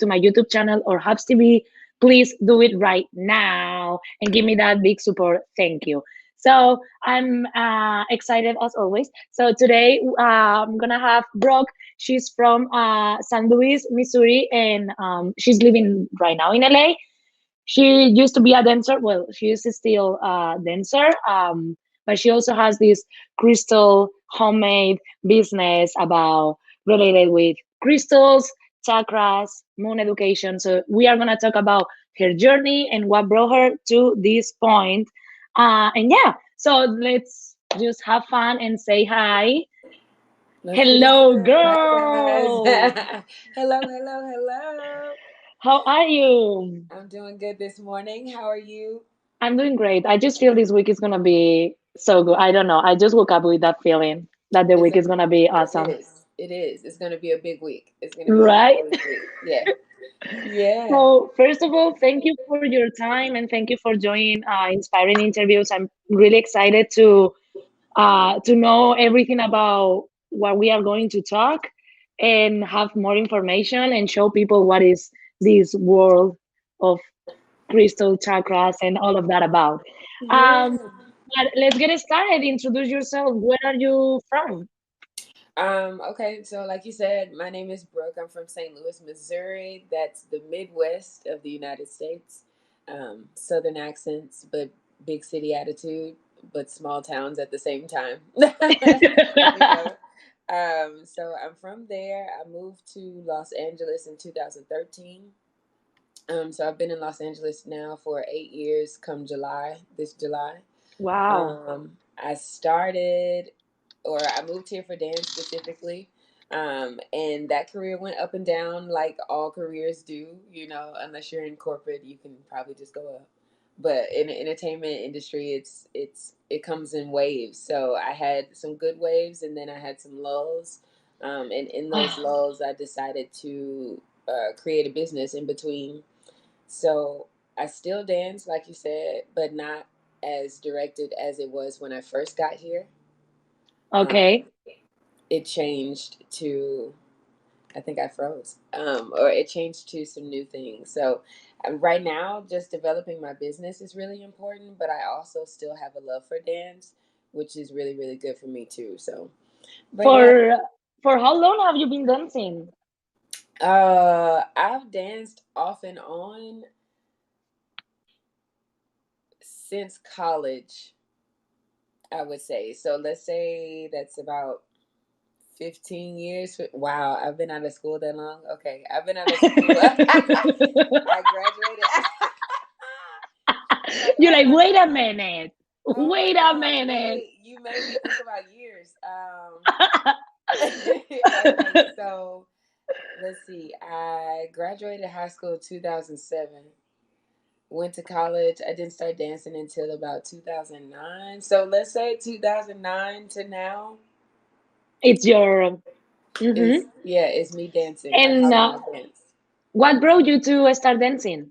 to my YouTube channel or Hubs TV, please do it right now and give me that big support. Thank you. So I'm excited as always. So today I'm gonna have Brooke. She's from San Luis, Missouri, and she's living right now in LA. She used to be a dancer. Well, she is still a dancer, but she also has this crystal homemade business about related with crystals, chakras, moon education. So we are gonna talk about her journey and what brought her to this point. And yeah, so let's just have fun and say hi. Let's get it Hello, started. Hi, girl. guys. Hello, hello, hello. How are you? I'm doing good this morning. How are you? I'm doing great. I just feel this week is gonna be so good. I don't know. I just woke up with that feeling that the It's week a, is gonna be it awesome. is. It is. It's going to be a big week. It's going to be a Right? really big week. Yeah. Yeah. So, first of all, thank you for your time and thank you for joining inspiring interviews. I'm really excited to know everything about what we are going to talk and have more information and show people what is this world of crystal chakras and all of that about. Um, Yeah. but let's get started. Introduce yourself. Where are you from? Okay, so like you said, my name is Brooke. I'm from St. Louis, Missouri. That's the Midwest of the United States. Southern accents, but big city attitude, but small towns at the same time. you know. So I'm from there. I moved to Los Angeles in 2013. So I've been in Los Angeles now for 8 years. Come July, this July. Wow. I started, or I moved here for dance specifically. And that career went up and down like all careers do, unless you're in corporate, you can probably just go up. But in the entertainment industry, it comes in waves. So I had some good waves, and then I had some lulls. And in those lulls, I decided to create a business in between. So I still dance, like you said, but not as directed as it was when I first got here. Um, Okay. it changed to, I think I froze, or it changed to some new things. So right now, just developing my business is really important, but I also still have a love for dance, which is really, really good for me too. So, but yeah, For for how long have you been dancing? I've danced off and on since college, I would say. So let's say that's about 15 years. Wow, I've been out of school that long. Okay, I've been out of school. I graduated. Like, You're I like, wait a graduated. minute. Oh my Wait a God, minute. wait. You made me think about years. Okay, so let's see. I graduated high school 2007. Went to college. I didn't start dancing until about 2009. So let's say 2009 to now It's your. is, Hmm. yeah, it's me dancing. Like how And long I've danced. what brought you to start dancing?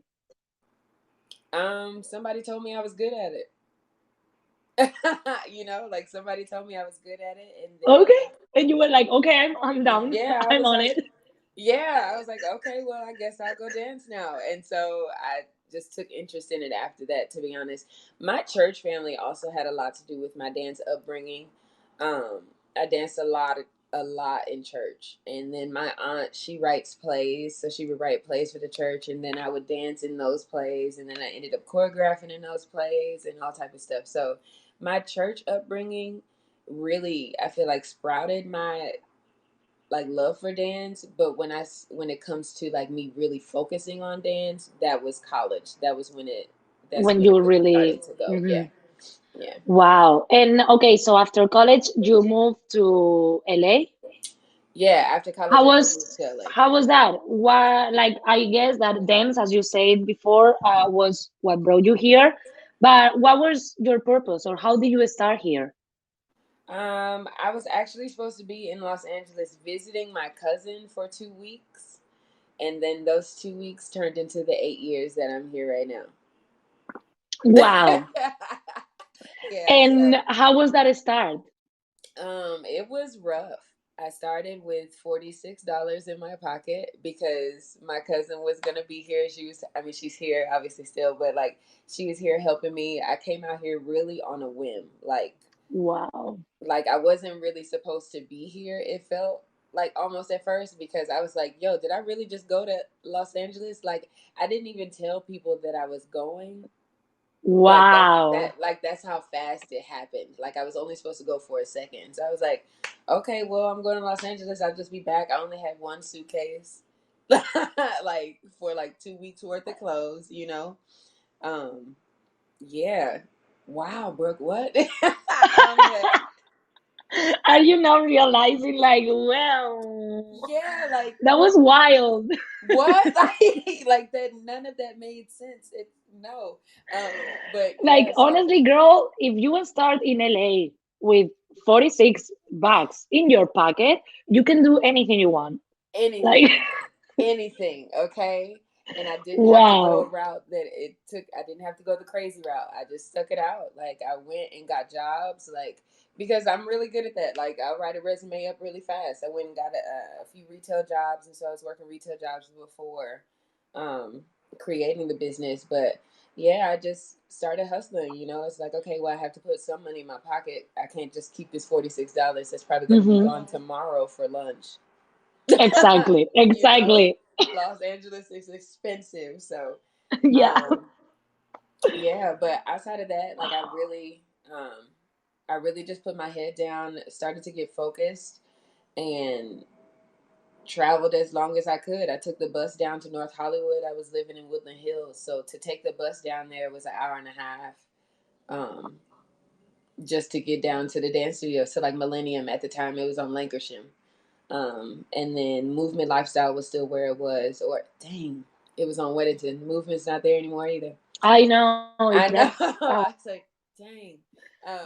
Somebody told me I was good at it. Like somebody told me I was good at it, and Okay. then And you were like, okay, I'm down. yeah, I I'm was on like, it. yeah, I was like, okay, well, I guess I'll go dance now. And so I just took interest in it after that. To be honest, my church family also had a lot to do with my dance upbringing. I danced a lot in church, and then my aunt, she writes plays, so she would write plays for the church, and then I would dance in those plays, and then I ended up choreographing in those plays and all type of stuff. So my church upbringing really, I feel like, sprouted my like love for dance. But when it comes to like me really focusing on dance, that was college. That's When when it you really really. started to go. Yeah. Mhm. Yeah. Wow. And okay, so after college, you moved to LA. Yeah, after college How I did move was to LA. how was that? What, like, I guess that dance, as you said before, was what brought you here. But what was your purpose, or how did you start here? I was actually supposed to be in Los Angeles visiting my cousin for 2 weeks, and then those 2 weeks turned into the 8 years that I'm here right now. Wow. Yeah, And so how was that start? it was rough. I started with $46 in my pocket because my cousin was gonna be here. I mean, she's here obviously still, but like she was here helping me. I came out here really on a whim, Wow. like I wasn't really supposed to be here. It felt like almost at first because I was like, "Yo, did I really just go to Los Angeles?" Like I didn't even tell people that I was going. Like Wow. that's how fast it happened. Like I was only supposed to go for a second. So I was like, okay, well I'm going to Los Angeles. I'll just be back. I only had one suitcase. Like for like 2 weeks worth of clothes, you know? Um, yeah. Wow, Brooke, what? I only had Are you not realizing, like, well, yeah, like that was what wild. what? Like that none of that made sense. It no. But Like, yeah, so honestly, girl, if you start in LA with 46 bucks in your pocket, you can do anything you want. Like, anything. Anything, okay? And I didn't have to go a wow. route that it took. I didn't have to go the crazy route. I just stuck it out. Like I went and got jobs, like because I'm really good at that. Like I'll write a resume up really fast. I went and got a few retail jobs, and so I was working retail jobs before um, creating the business. But yeah, I just started hustling. You know, it's like okay, well I have to put some money in my pocket. I can't just keep this $46. That's probably going to be Hmm. gone tomorrow for lunch. Exactly. You know, Exactly. Los Angeles is expensive. So, Yeah. um, yeah, but outside of that, like um, I really just put my head down, started to get focused, and traveled as long as I could. I took the bus down to North Hollywood. I was living in Woodland Hills, so to take the bus down there was an hour and a half. Um, just to get down to the dance studio. So like Millennium at the time, it was on Lancashire. And then Movement Lifestyle was still where it was, or dang, it was on Weddington. Movement's not there anymore either. I know. I know. That's I was like, dang.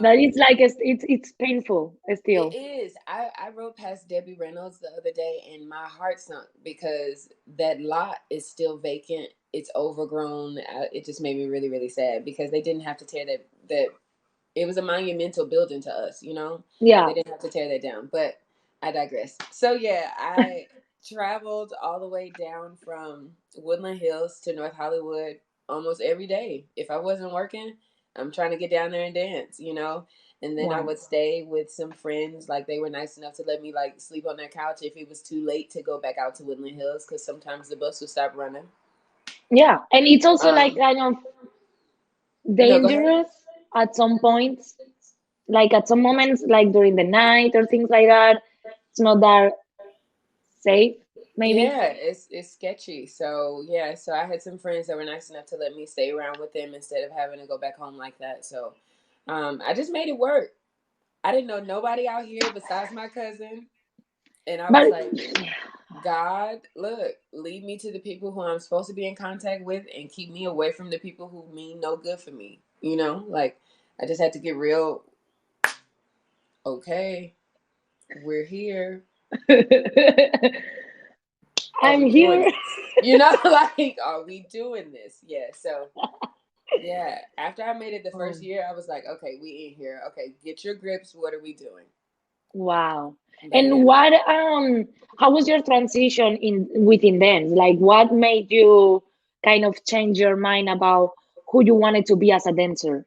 that Um, is like it's painful it still. is. I rode past Debbie Reynolds the other day and my heart sunk because that lot is still vacant. It's overgrown. It just made me really, really sad because they didn't have to tear that it was a monumental building to us, you know? They Yeah. didn't have to tear that down. But I digress. So yeah, I traveled all the way down from Woodland Hills to North Hollywood almost every day. If I wasn't working, I'm trying to get down there and dance, you know? And then I Wow. would stay with some friends. Like they were nice enough to let me like sleep on their couch if it was too late to go back out to Woodland Hills because sometimes the bus would stop running. Yeah. And it's also like Um, kind of no, go ahead. dangerous at some points. Like at some moments, like during the night or things like that, it's not that safe, maybe. Yeah, it's sketchy. So yeah, so I had some friends that were nice enough to let me stay around with them instead of having to go back home like that. So I just made it work. I didn't know nobody out here besides my cousin, and I was But like, God, look, lead me to the people who I'm supposed to be in contact with, and keep me away from the people who mean no good for me. You know, like I just had to get real. Okay, we're here. Are I'm we doing here. this? You know, like, are we doing this? Yeah. So, yeah. After I made it the first Oh, year, I was like, okay, we in here. Okay, get your grips. What are we doing? wow. But And yeah. what how was your transition in within dance? Like what made you kind of change your mind about who you wanted to be as a dancer?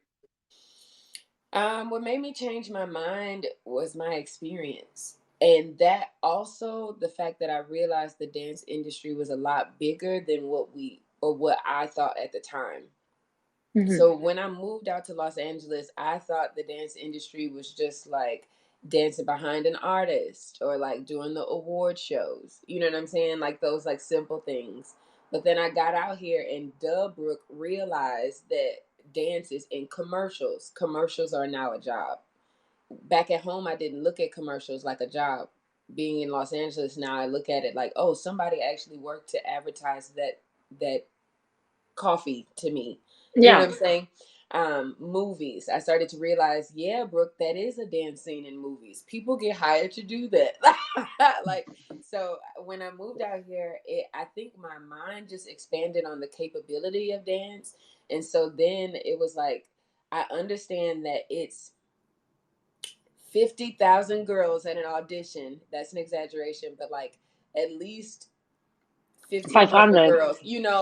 What made me change my mind was my experience. And that also the fact that I realized the dance industry was a lot bigger than what I thought at the time. Hmm. So when I moved out to Los Angeles, I thought the dance industry was just like dancing behind an artist or like doing the award shows. You know what I'm saying? Like those like simple things. But then I got out here and Dubbrook realized that dance is in commercials. Commercials are now a job. Back at home, I didn't look at commercials like a job. Being in Los Angeles now, I look at it like, oh, somebody actually worked to advertise that coffee to me. You know Yeah. what I'm saying? Movies. I started to realize, yeah, Brooke, that is a dance scene in movies. People get hired to do that. Like, so when I moved out here, I think my mind just expanded on the capability of dance. And so then it was like, I understand that it's 50,000 girls at an audition. That's an exaggeration, but like at least 1,500 500. girls,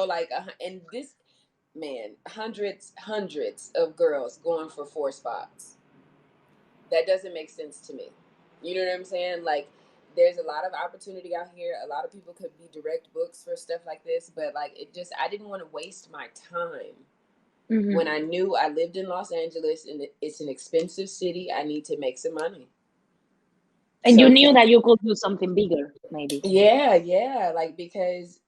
like, and this, man, hundreds of girls going for 4 spots. That doesn't make sense to me. You know what I'm saying? Like, there's a lot of opportunity out here. A lot of people could be direct books for stuff like this, but like, I didn't want to waste my time when I knew I lived in Los Angeles and it's an expensive city. I need to make some money. And you So, knew that you could do something bigger, maybe. yeah, like, because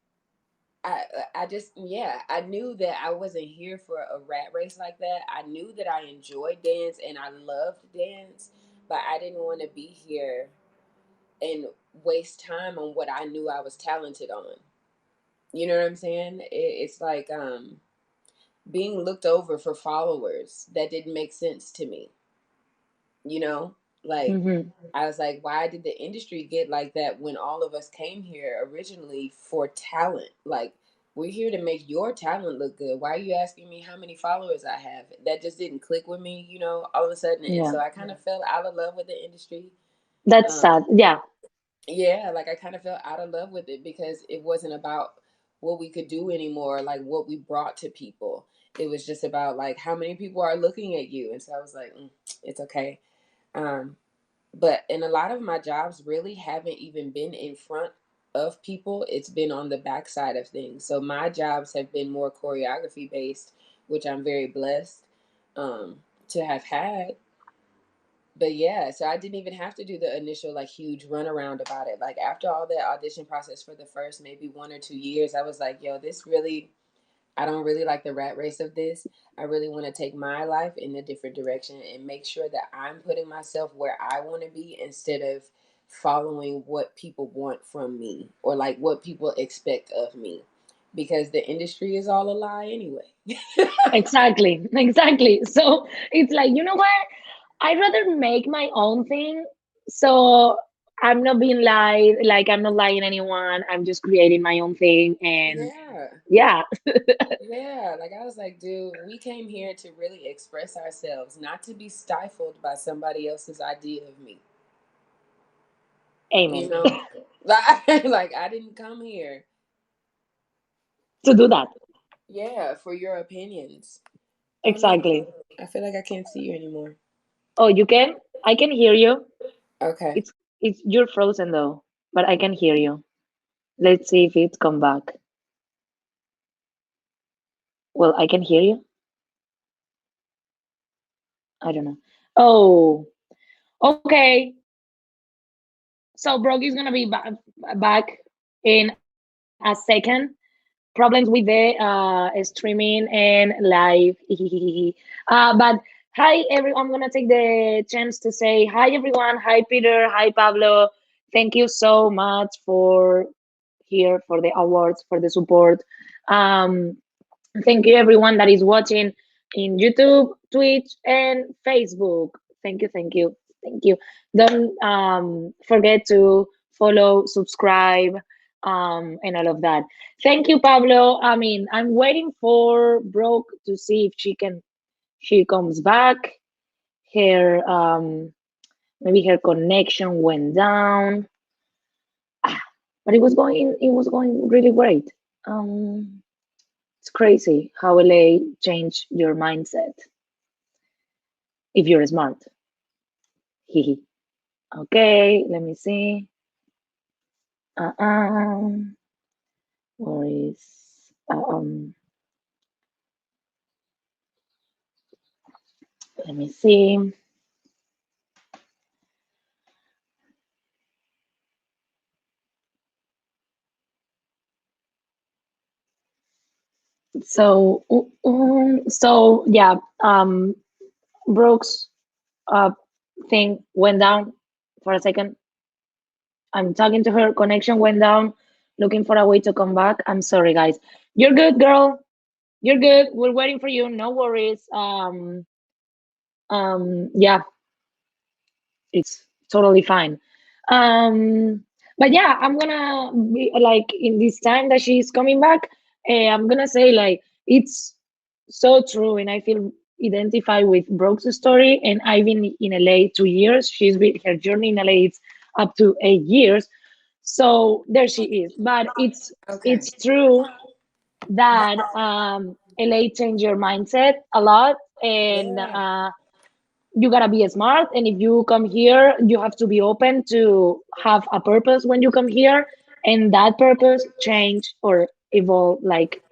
I I just, yeah, I knew that I wasn't here for a rat race like that. I knew that I enjoyed dance and I loved dance, but I didn't want to be here and waste time on what I knew I was talented on. You know what I'm saying? It's like, being looked over for followers. That didn't make sense to me. You know, like, Mm-hmm. I was like, why did the industry get like that when all of us came here originally for talent? Like, we're here to make your talent look good. Why are you asking me how many followers I have? That just didn't click with me, all of a sudden. And Yeah, so I kind of fell out of love with the industry. that's Um, sad. Yeah, yeah, like, I kind of fell out of love with it because it wasn't about what we could do anymore, like what we brought to people. It was just about like how many people are looking at you. And so I was like, it's okay. Um, but in a lot of my jobs really haven't even been in front of people. It's been on the backside of things. So my jobs have been more choreography based, which I'm very blessed to have had. But yeah, so I didn't even have to do the initial like huge runaround about it. Like, after all that audition process for the first maybe 1 or 2 years, I was like, yo, this really, I don't really like the rat race of this. I really want to take my life in a different direction and make sure that I'm putting myself where I want to be instead of following what people want from me or like what people expect of me, because the industry is all a lie anyway. exactly, exactly. So it's like, you know what? I'd rather make my own thing. So I'm not being lied, like I'm not lying anyone. I'm just creating my own thing. And Yeah. yeah, Yeah, like, I was like, dude, we came here to really express ourselves, not to be stifled by somebody else's idea of me. You amen. know, like I didn't come here, To do that. yeah, for your opinions. Oh no, Exactly. I feel like I can't see you anymore. Oh, you can? I can hear you. Okay, It's you're frozen though, but I can hear you. Let's see if it's come back. Well, I can hear you. I don't know. Oh, okay. So Brock is gonna be back in a second. Problems with the streaming and live. But hi everyone. I'm gonna take the chance to say hi everyone. Hi Peter. Hi Pablo. Thank you so much for here for the awards for the support. Um, Thank you, everyone that is watching in YouTube, Twitch, and Facebook. Thank you, thank you. Don't forget to follow, subscribe, and all of that. Thank you, Pablo. I mean, I'm waiting for Brooke to see if she comes back. Her maybe her connection went down, but it was going really great. Um, It's crazy how LA changed your mindset if you're smart. Hehe. Okay, let me see. Um, where is let me see. So yeah, Brooks uh thing went down for a second. I'm talking to her, connection went down, looking for a way to come back. I'm sorry, guys. You're good, girl. You're good. We're waiting for you. No worries. Yeah, it's totally fine. Um, but yeah, I'm gonna be like in this time that she's coming back. I'm gonna say like it's so true, and I feel identify with Brooke's story, and I've been in LA 2 years. She's been her journey in LA is up to 8 years. So there she is. But Okay. it's true that LA changed your mindset a lot, and Yeah. you gotta be smart. And if you come here, you have to be open to have a purpose when you come here, and that purpose change or evolve, like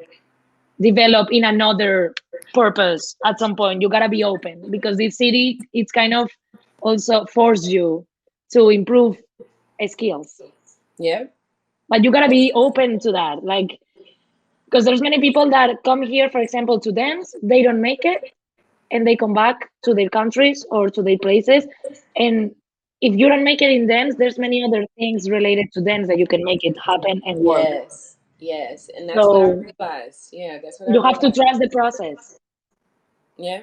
develop in another purpose at some point. You gotta be open because this city, it's kind of also force you to improve skills, Yeah. but you gotta be open to that, like, because there's many people that come here, for example, to dance, they don't make it, and they come back to their countries or to their places. And if you don't make it in dance, there's many other things related to dance that you can make it happen and work. Yes. Yes. And that's what I So realized. Yeah, that's what I you have to realized. trust the process. Yeah.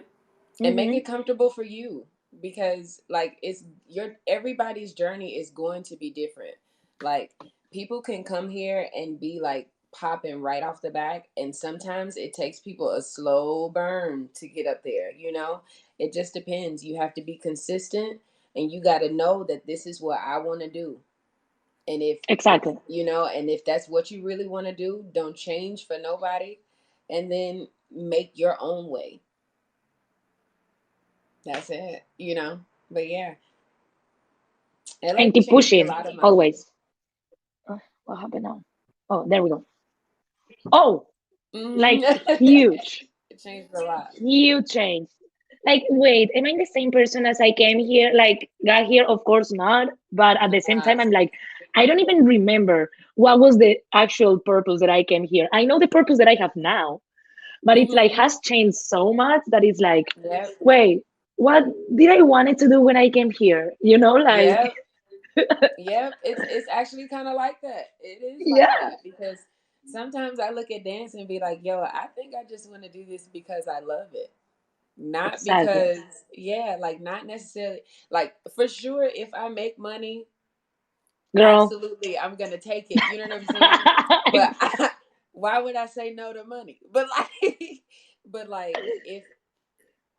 And make Hmm. it comfortable for you because like it's your everybody's journey is going to be different. Like people can come here and be like popping right off the back, and sometimes it takes people a slow burn to get up there, you know? It just depends. You have to be consistent, and you got to know that this is what I want to do. And if Exactly. you know, and if that's what you really want to do, don't change for nobody, and then make your own way. That's it, you know. But yeah, LA And keep changed a pushing lot of my things. always. What happened now? Oh, there we go. Oh, Hmm. like huge, It changed a lot. huge change. Like, wait, am I the same person as I came here? Like, got here? Of course not. But at the same time, Not. I'm like, I don't even remember what was the actual purpose that I came here. I know the purpose that I have now, but it's like Hmm. has changed so much that it's like, Yep. wait, what did I wanted to do when I came here? Like, Yep. Yep. It's actually kind of like that. It is like yeah, that because sometimes I look at dance and be like, yo, I think I just want to do this because I love it. Not exactly, because, yeah, like not necessarily, like for sure, if I make money, girl. absolutely, I'm gonna take it. You know what I'm saying? But why would I say no to money? But like, but like, if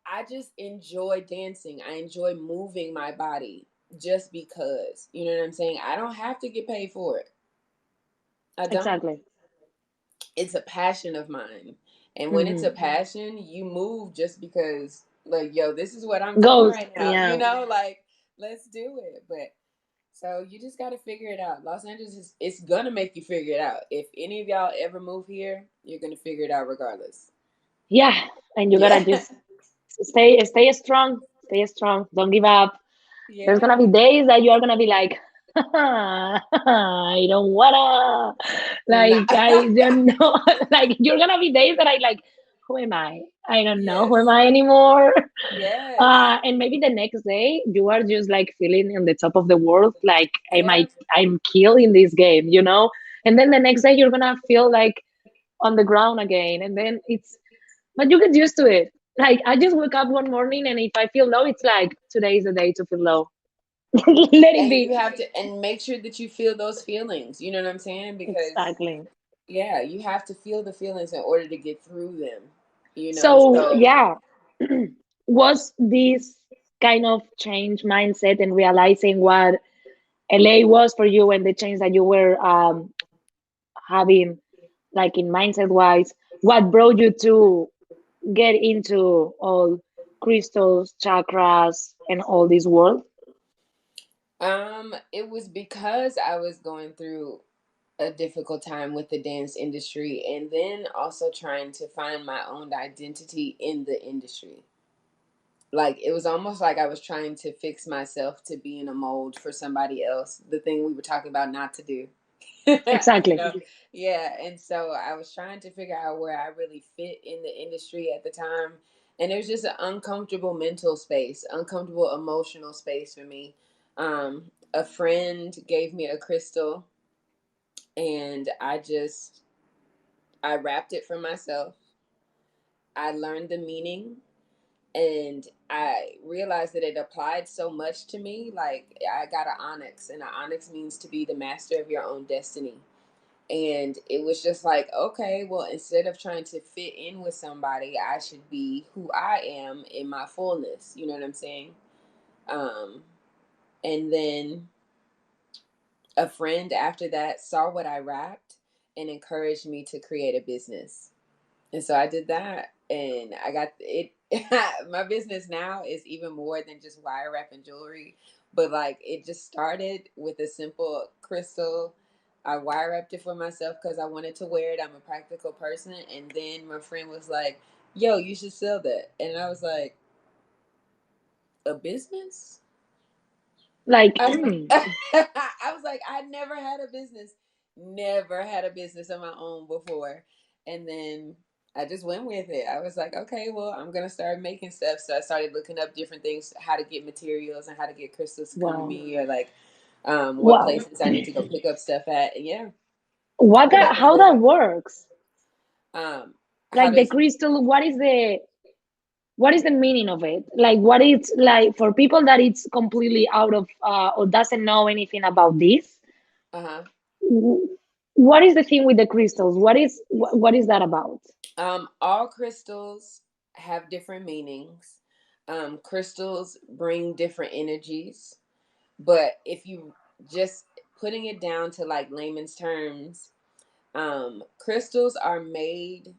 I just enjoy dancing, I enjoy moving my body just because. You know what I'm saying? I don't have to get paid for it. I don't. Exactly. It's a passion of mine, and when it's Hmm. a passion, you move just because. Like, yo, this is what I'm doing Goes, right now. You yeah. know, like, let's do it. But so you just got to figure it out. Los Angeles is it's gonna make you figure it out. If any of y'all ever move here, you're gonna figure it out regardless. Yeah, and you gotta Yeah, just stay strong, stay strong. Don't give up. There's gonna yeah, be days that you are gonna be like, I don't wanna, nah. like I don't know, like you're gonna be days that I like, who am I? I don't know Yes, who am I anymore. yes, And maybe the next day you are just like feeling on the top of the world, like yeah, I'm killing this game. And then the next day you're gonna feel like on the ground again, and then but you get used to it. Like I just wake up one morning, and if I feel low, it's like today is the day to feel low. Let it and be. you have to and make sure that you feel those feelings. You know what I'm saying? Because Exactly. yeah, you have to feel the feelings in order to get through them. You know, So so yeah, was this kind of change mindset and realizing what LA was for you and the change that you were having, like in mindset wise, what brought you to get into all crystals, chakras, and all this world? it was because I was going through a difficult time with the dance industry and then also trying to find my own identity in the industry. Like it was almost like I was trying to fix myself to be in a mold for somebody else, the thing we were talking about not to do. You Exactly. know, yeah. And so I was trying to figure out where I really fit in the industry at the time. And it was just an uncomfortable mental space, uncomfortable emotional space for me. A friend gave me a crystal, and I wrapped it for myself. I learned the meaning, and I realized that it applied so much to me. Like I got an onyx, and an onyx means to be the master of your own destiny. And it was just like, okay, well, instead of trying to fit in with somebody, I should be who I am in my fullness. You know what I'm saying? Um, and then a friend after that saw what I rapped and encouraged me to create a business. And so I did that, and I got it. My business now is even more than just wire wrap and jewelry, but like it just started with a simple crystal. I wire wrapped it for myself because I wanted to wear it. I'm a practical person. And then my friend was like, yo, you should sell that. And I was like, a business? Like, I was like, I was like, I never had a business of my own before. And then I just went with it. I was like, okay, well, I'm gonna start making stuff. So I started looking up different things, how to get materials and how to get crystals to come to wow, me, or like what wow. places I need to go pick up stuff at. And yeah, What but that? that was How that the works? how Like the does crystal. What is the meaning of it? Like what it's like for people that it's completely out of or doesn't know anything about this. uh-huh. w- What is the thing with the crystals? What is that about? All crystals have different meanings. Crystals bring different energies. But if you just putting it down to like layman's terms, crystals are made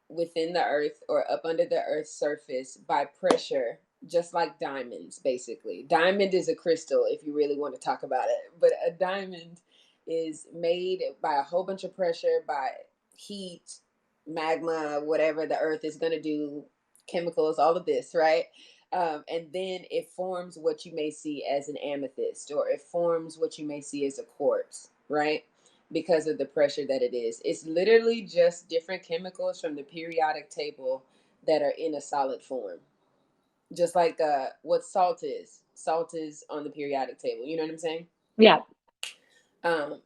within the earth or up under the earth's surface by pressure, just like diamonds, basically. Diamond is a crystal if you really want to talk about it, but a diamond is made by a whole bunch of pressure, by heat, magma, whatever the earth is going to do, chemicals, all of this, right? And then it forms what you may see as an amethyst, or it forms what you may see as a quartz, right? Because of the pressure that it is. It's literally just different chemicals from the periodic table that are in a solid form. Just like what salt is. Salt is on the periodic table. You know what I'm saying? Yeah,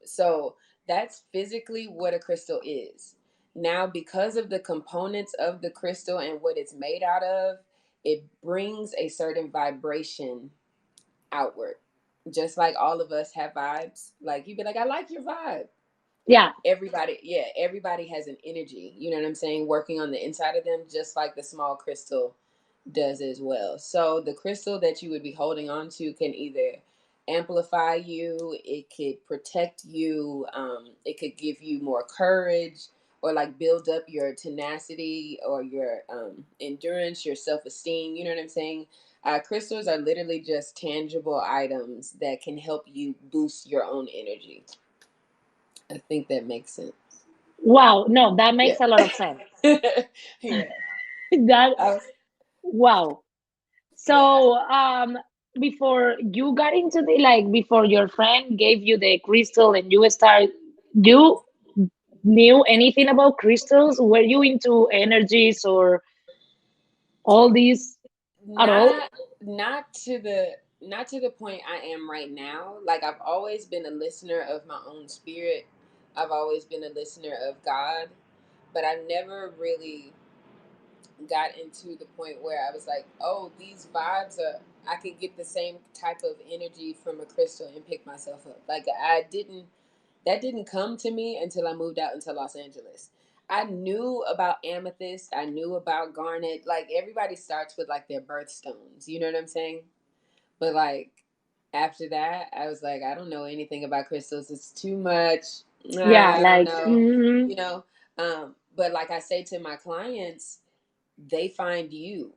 So that's physically what a crystal is. Now, because of the components of the crystal and what it's made out of, it brings a certain vibration outward. Just like all of us have vibes. Like you'd be like, I like your vibe. yeah, Everybody has an energy, you know what I'm saying, working on the inside of them, just like the small crystal does as well. So the crystal that you would be holding on to can either amplify you, it could protect you, it could give you more courage, or like build up your tenacity or your endurance, your self-esteem, you know what I'm saying. Crystals are literally just tangible items that can help you boost your own energy. I think that makes sense. wow, no, that Yeah. makes a lot of sense. Yeah. That I was, wow. yeah. So before you got into the like before your friend gave you the crystal and you knew anything about crystals? Were you into energies or all these at all? Not not to the not to the point I am right now. Like I've always been a listener of my own spirit. I've always been a listener of God, but I never really got into the point where I was like, "Oh, these vibes are I could get the same type of energy from a crystal and pick myself up." Like I didn't that didn't come to me until I moved out into Los Angeles. I knew about amethyst, I knew about garnet. Like everybody starts with like their birthstones, you know what I'm saying? But like after that, I was like, I don't know anything about crystals. It's too much. Yeah, I don't like know, you know. But like I say to my clients, they find you.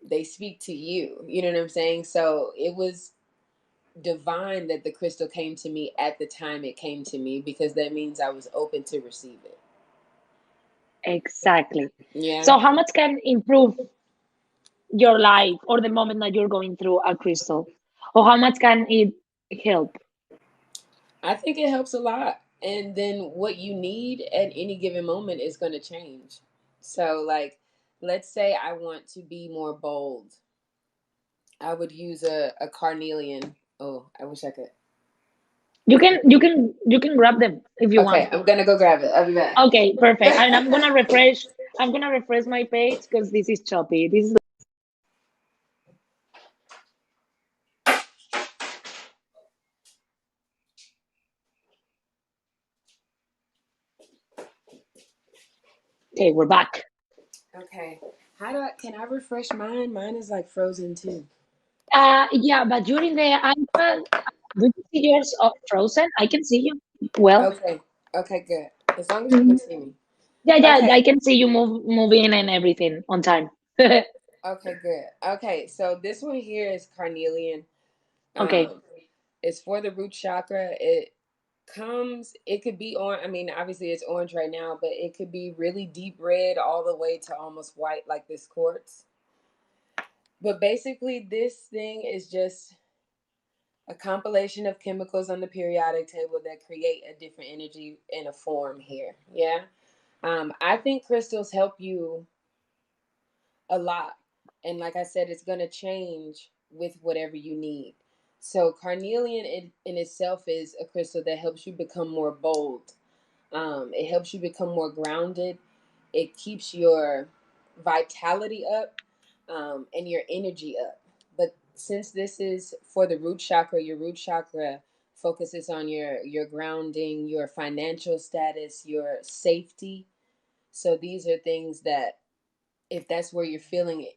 They speak to you. You know what I'm saying? So it was divine that the crystal came to me at the time it came to me, because that means I was open to receive it. exactly. Yeah. So how much can improve your life or the moment that you're going through a crystal? Or how much can it help? I think it helps a lot. And then what you need at any given moment is going to change. So, like, let's say I want to be more bold. I would use a carnelian. Oh, I wish I could. You can grab them if you Okay, want. I'm going to go grab it. I'll be back. Okay, perfect. And I'm gonna refresh my page because this is choppy. This is Okay, we're back. Okay. Can I refresh mine? Mine is like frozen too. Yeah, but during the iPad, do you see yours frozen? I can see you well. Okay. Okay, good. As long as you can Mhm. see me. Yeah, yeah, Okay. I can see you moving and everything on time. Okay, good. Okay, so this one here is carnelian. Okay. Um, it's for the root chakra. It could be I mean, obviously it's orange right now, but it could be really deep red all the way to almost white, like this quartz. But basically, this thing is just a compilation of chemicals on the periodic table that create a different energy in a form here. Yeah. I think crystals help you a lot. And like I said, it's going to change with whatever you need. So, carnelian in itself is a crystal that helps you become more bold. It helps you become more grounded. It keeps your vitality up, and your energy up. But since this is for the root chakra, your root chakra focuses on your grounding, your financial status, your safety. So these are things that, if that's where you're feeling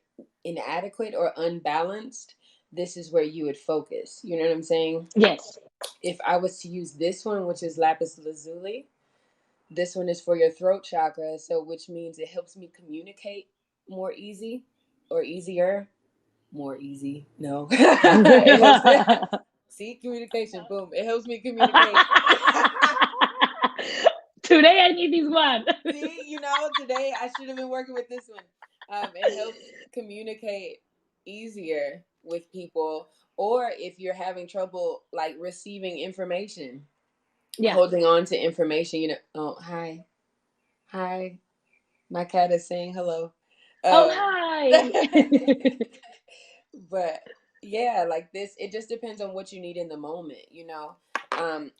inadequate or unbalanced, this is where you would focus. You know what I'm saying? Yes. If I was to use this one, which is Lapis Lazuli, this one is for your throat chakra, so which means it helps me communicate more easy or easier. More easy. No. It helps me see communication. Boom. It helps me communicate. Today I need this one. See, today I should have been working with this one. It helps communicate easier with people, or if you're having trouble like receiving information, Yeah. holding on to information. Oh, hi, hi. My cat is saying hello. Oh, Um, hi. but yeah, like this, it just depends on what you need in the moment.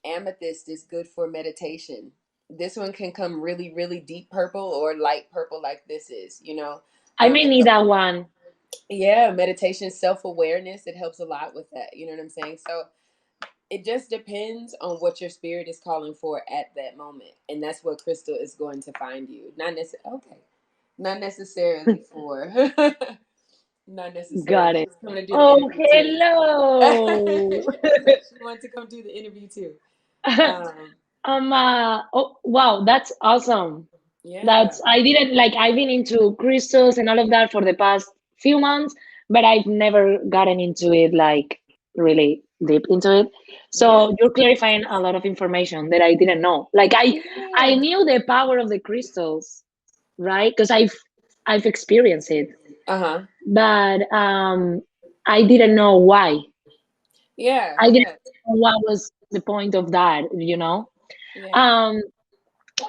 Amethyst is good for meditation. This one can come really, really deep purple or light purple, like this is. I may It need that one. Yeah, meditation, self-awareness, it helps a lot with that. You know what I'm saying? So it just depends on what your spirit is calling for at that moment, and that's what crystal is going to find you. Not necessarily for not Got necessarily. it. She's coming to do the Oh, interview too. hello. She wanted to come do the interview too. Um, Oh, wow, that's awesome. yeah, That's I didn't like I've been into crystals and all of that for the past few months, but I've never gotten into it like really deep into it. yeah, So you're clarifying a lot of information that I didn't know. Like I yeah. knew the power of the crystals, right? Because I've experienced it, Uh huh. but I didn't know why. Yeah, I didn't yeah, know what was the point of that, you know? yeah. Um,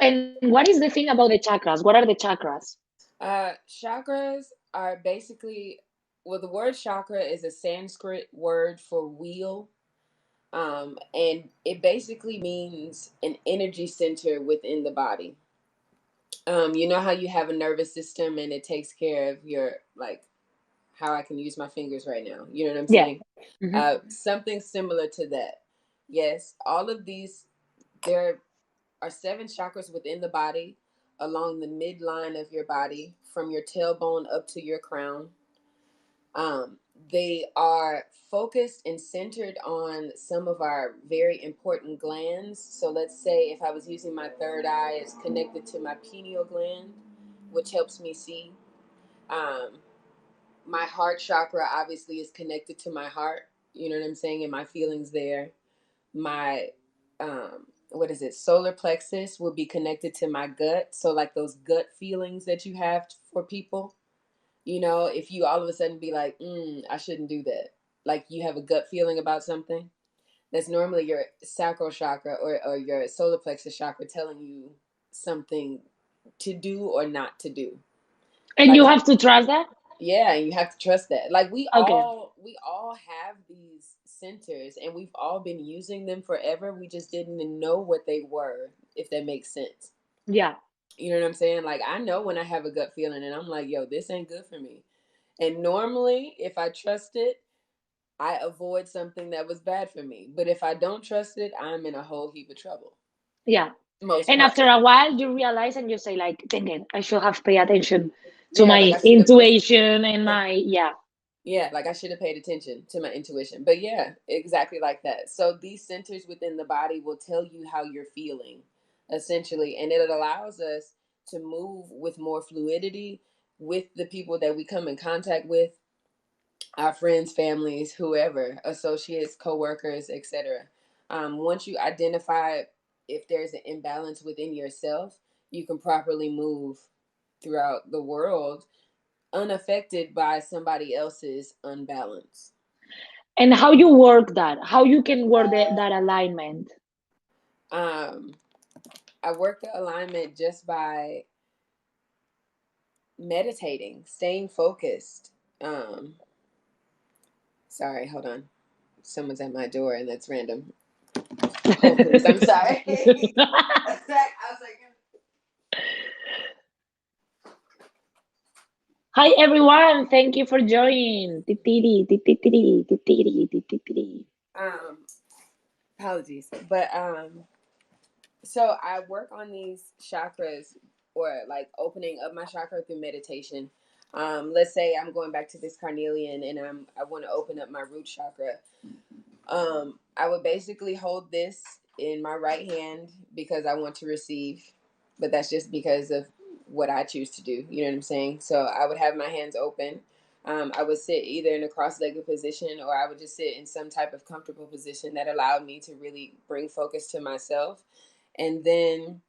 and what is the thing about the chakras? What are the chakras? Chakras are basically, well, the word chakra is a Sanskrit word for wheel. And it basically means an energy center within the body. You know how you have a nervous system and it takes care of your, like, how I can use my fingers right now. You know what I'm Yeah. saying? Hmm. Something similar to that. Yes, all of these, there are 7 chakras within the body, along the midline of your body, from your tailbone up to your crown. Um, they are focused and centered on some of our very important glands. So let's say if I was using my third eye, it's connected to my pineal gland, which helps me see. Um, my heart chakra obviously is connected to my heart. You know what I'm saying? And my feelings there. My what is it? Solar plexus will be connected to my gut. So like those gut feelings that you have for people. If you all of a sudden be like, I shouldn't do that. Like you have a gut feeling about something. That's normally your sacral chakra or your solar plexus chakra telling you something to do or not to do. And you Like, have to trust that? yeah, you have to trust that. Like Okay. we all have these centers and we've all been using them forever. We just didn't know what they were, if that makes sense. Yeah. You know what I'm saying? Like I know when I have a gut feeling and I'm like, yo, this ain't good for me. And normally, if I trust it, I avoid something that was bad for me. But if I don't trust it, I'm in a whole heap of trouble. Yeah. Most And part. after a while, you realize and you say, like, dang it, I should have paid attention to Yeah, like my I should have listened. intuition and Yeah. my, yeah. Yeah, like I should have paid attention to my intuition. But yeah, exactly like that. So these centers within the body will tell you how you're feeling, essentially, and it allows us to move with more fluidity with the people that we come in contact with, our friends, families, whoever, associates, coworkers, etc. Once you identify if there's an imbalance within yourself, you can properly move throughout the world unaffected by somebody else's unbalance. And how you work that, how you can work that alignment. Um, I work the alignment just by meditating, staying focused. Um, Sorry, hold on. Someone's at my door and that's random. Oh, please, I'm sorry. I was like, Hi everyone, thank you for joining. Titiri, titiri, titiri, titiri. um, apologies. But so I work on these chakras or like opening up my chakra through meditation. Let's say I'm going back to this carnelian and I want to open up my root chakra. I would basically hold this in my right hand because I want to receive, but that's just because of what I choose to do. You know what I'm saying? So I would have my hands open. I would sit either in a cross-legged position or I would just sit in some type of comfortable position that allowed me to really bring focus to myself, and then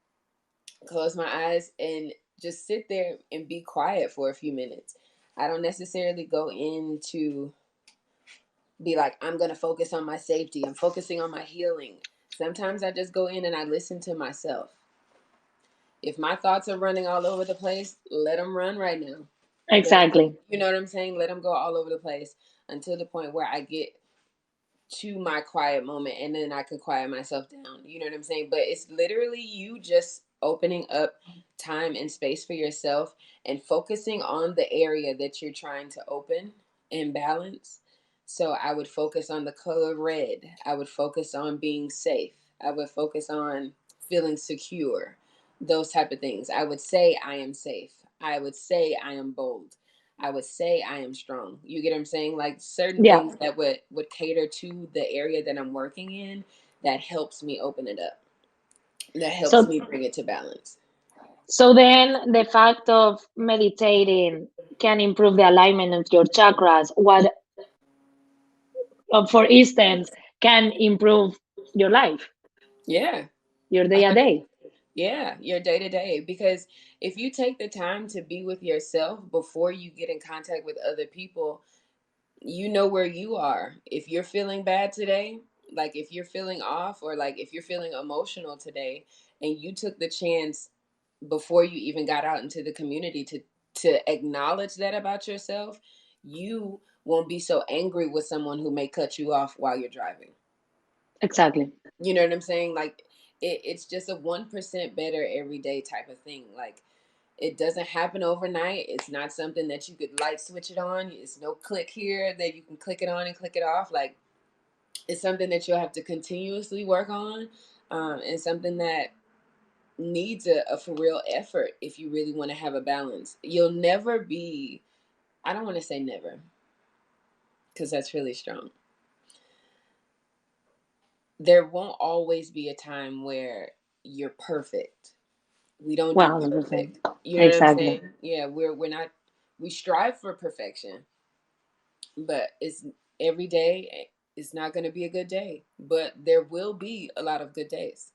close my eyes and just sit there and be quiet for a few minutes. I don't necessarily go into be like, I'm going to focus on my safety. I'm focusing on my healing. Sometimes I just go in and I listen to myself. If my thoughts are running all over the place, let them run right now. Let them, Exactly. you know what I'm saying? Let them go all over the place until the point where I get to my quiet moment and then I can quiet myself down. You know what I'm saying? But it's literally you just opening up time and space for yourself and focusing on the area that you're trying to open and balance. So I would focus on the color red. I would focus on being safe. I would focus on feeling secure. Those type of things. I would say I am safe. I would say I am bold. I would say I am strong. You get what I'm saying? Like certain Yeah. things that would cater to the area that I'm working in, that helps me open it up. That helps So me bring it to balance. so then the fact of meditating can improve the alignment of your chakras. What, for instance, can improve your life, Yeah. your A day a hundred. day. Yeah, your day to day. Because if you take the time to be with yourself before you get in contact with other people, you know where you are. If you're feeling bad today, like if you're feeling off or like if you're feeling emotional today and you took the chance before you even got out into the community to acknowledge that about yourself, you won't be so angry with someone who may cut you off while you're driving. Exactly. You know what I'm saying? Like it's just a 1% better every day type of thing. Like it doesn't happen overnight. It's not something that you could light switch it on. It's no click here that you can click it on and click it off. Like it's something that you'll have to continuously work on, and something that needs a for real effort if you really want to have a balance. You'll never be, I don't want to say never because that's really strong. There won't always be a time where you're perfect. We don't do 100%. perfect. You know what I'm Exactly. saying? Yeah, we're not, we strive for perfection, but it's every day it's not going to be a good day, but there will be a lot of good days.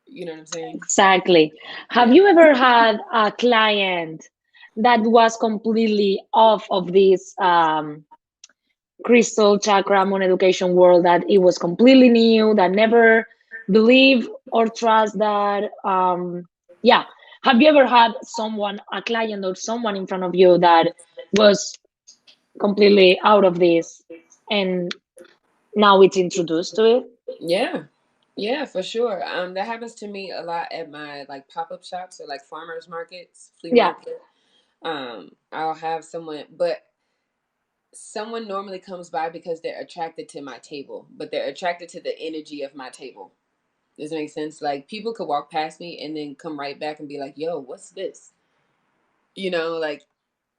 You know what I'm saying? Exactly. Have Yeah. you ever had a client that was completely off of this crystal chakra moon education world, that it was completely new, that never believe or trust that, yeah, have you ever had someone, a client or someone in front of you that was completely out of this and now it's introduced to it? Yeah. Yeah, for sure. That happens to me a lot at my like pop-up shops or like farmers markets, flea Yeah. market. I'll have someone, but someone normally comes by because they're attracted to my table, but they're attracted to the energy of my table. Does it make sense? Like people could walk past me and then come right back and be like, "Yo, what's this?" Like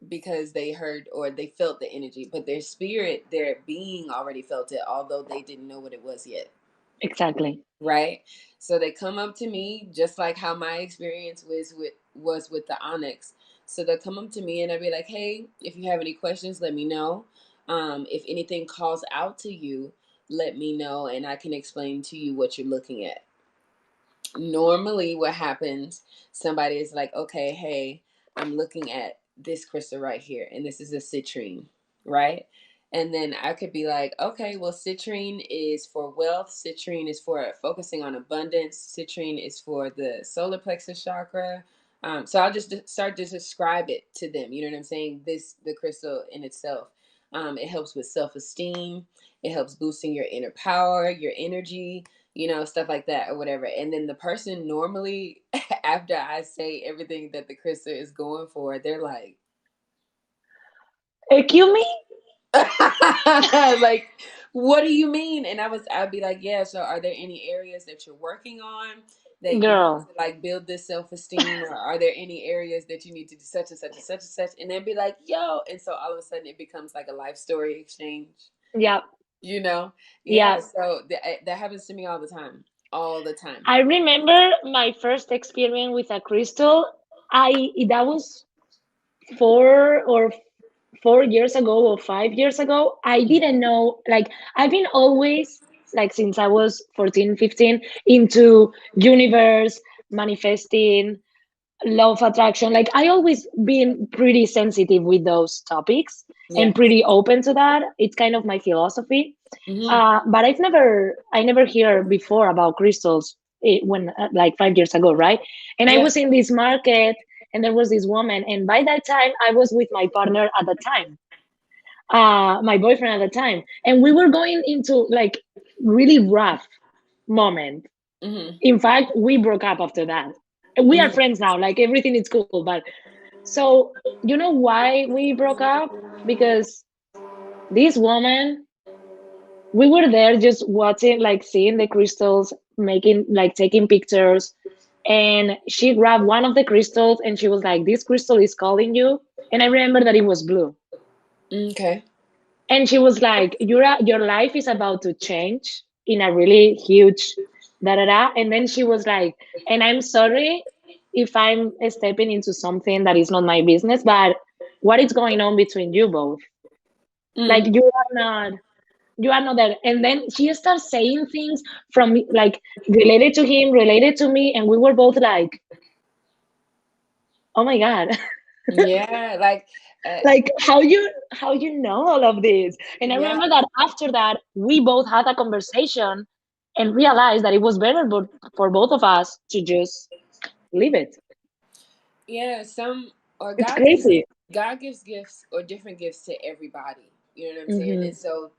because they heard or they felt the energy, but their spirit, their being already felt it, although they didn't know what it was yet. Exactly. Right? So they come up to me just like how my experience was with the onyx. So they'll come up to me and I'll be like, "Hey, if you have any questions, let me know. If anything calls out to you, let me know, and I can explain to you what you're looking at." Normally what happens, somebody is like, "Okay, hey, I'm looking at this crystal right here, and this is a citrine," right? And then I could be like, "Okay, well, citrine is for wealth, citrine is for focusing on abundance, citrine is for the solar plexus chakra." So I'll just start to describe it to them. You know what I'm saying? The crystal in itself, it helps with self-esteem, it helps boosting your inner power, your energy, stuff like that or whatever. And then the person normally, after I say everything that the crystal is going for, they're like, Excuse me, like, what do you mean? And I'd be like, yeah. So are there any areas that you're working on that you need girl. to like build this self-esteem, or are there any areas that you need to do such and such and such and such? And they'd be like, yo. And so all of a sudden it becomes like a life story exchange, Yeah, you know? Yeah. yeah. So that happens to me all the time. All the time. I remember my first experience with a crystal. That was 4 years ago or 5 years ago. I didn't know, like, I've been always, like, since I was 14, 15, into universe, manifesting, law of attraction. Like, I always been pretty sensitive with those topics Yeah. and pretty open to that. It's kind of my philosophy. Hmm. But I never hear before about crystals, when, like, 5 years ago, right? And I Yeah. was in this market, and there was this woman, and by that time I was with my partner at the time, my boyfriend at the time, and we were going into, like, really rough moment. Hmm. In fact, we broke up after that. We are Hmm. friends now, like, everything is cool. But so, you know why we broke up? Because this woman, we were there just watching, like, seeing the crystals, making, like, taking pictures, and she grabbed one of the crystals and she was like, "This crystal is calling you." And I remember that it was blue. Okay. And she was like, your life is about to change in a really huge da da da. And then she was like, "And I'm sorry if I'm stepping into something that is not my business, but what is going on between you both? Like, Mm. you are not there." And then she starts saying things from, like, related to him, related to me, and we were both like, "Oh my god." Yeah, like, Like, how you know all of this? And I yeah, remember that after that we both had a conversation and realized that it was better, for both of us to just leave it. yeah. Some or It's crazy. God gives gifts or different gifts to everybody. You know what I'm saying? Hmm. And so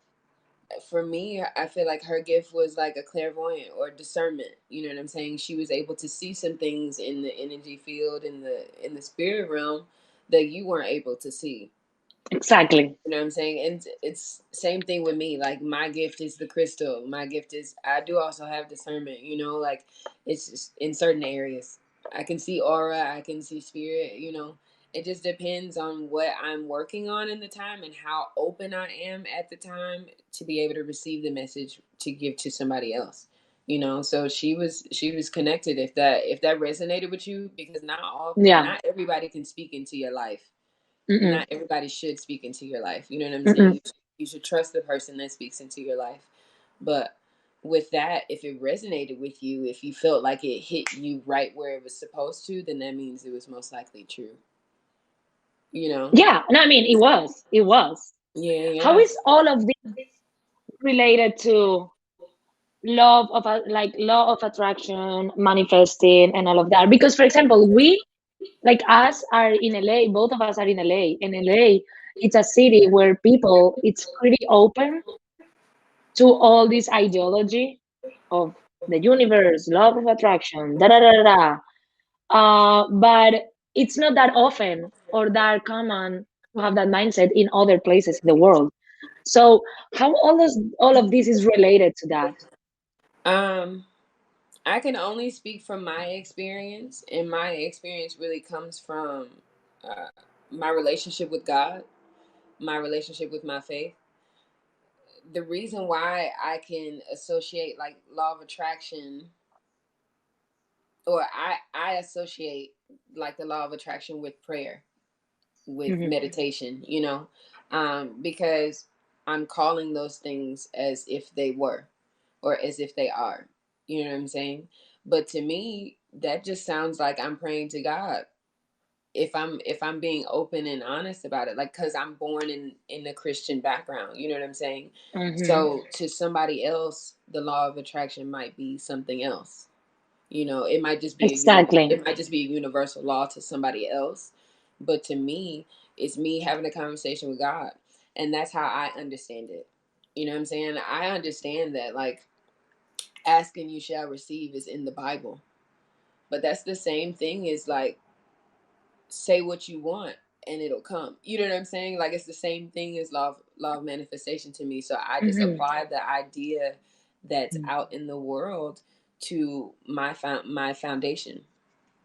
for me, I feel like her gift was like a clairvoyant or discernment. You know what I'm saying? She was able to see some things in the energy field, in the spirit realm, that you weren't able to see. Exactly. You know what I'm saying? And it's same thing with me. Like my gift is the crystal. My gift is I do also have discernment, like it's just in certain areas. I can see aura, I can see spirit. It just depends on what I'm working on in the time and how open I am at the time to be able to receive the message to give to somebody else. So she was connected if that resonated with you, because Yeah. not everybody can speak into your life, and Mm-mm. not everybody should speak into your life. You know what I'm saying? Mm-mm. You should trust the person that speaks into your life. But with that, if it resonated with you, if you felt like it hit you right where it was supposed to, then that means it was most likely true. You know? Yeah, no, I mean, it was. Yeah, How yeah. is all of this related to law of attraction, manifesting, and all of that? Because, for example, we, like, us are in LA, both of us are in LA, and LA, it's a city where people, it's pretty open to all this ideology of the universe, law of attraction, da da da da da. But it's not that often or that common to have that mindset in other places in the world. So how all of this is related to that? Um, I can only speak from my experience, and my experience really comes from uh, my relationship with God, my relationship with my faith. The reason why I can associate like law of attraction, or I associate like the law of attraction with prayer, with Mhm. meditation, because I'm calling those things as if they were, or as if they are. You know what I'm saying? But to me, that just sounds like I'm praying to God. If I'm being open and honest about it, like, because I'm born in a Christian background, you know what I'm saying? Mhm. So to somebody else, the law of attraction might be something else. It might just be Exactly. it might just be a universal law to somebody else, but to me, it's me having a conversation with God, and that's how I understand it. You know what I'm saying? I understand that, like, asking you shall receive is in the Bible, but that's the same thing as like, say what you want and it'll come. You know what I'm saying? Like, it's the same thing as law of manifestation to me. So I just Mhm. apply the idea that's out in the world to my foundation.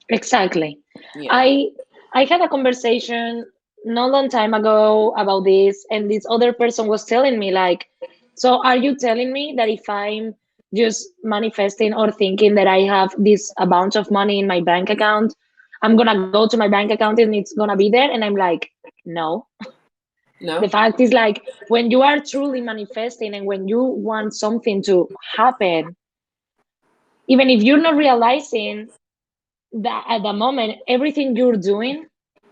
Exactly. Yeah. I I had a conversation not long time ago about this, and this other person was telling me like, so are you telling me that if I'm just manifesting or thinking that I have this amount of money in my bank account, I'm gonna go to my bank account and it's gonna be there? And I'm like, no. The No, fact is like when you are truly manifesting and when you want something to happen, even if you're not realizing that at the moment everything you're doing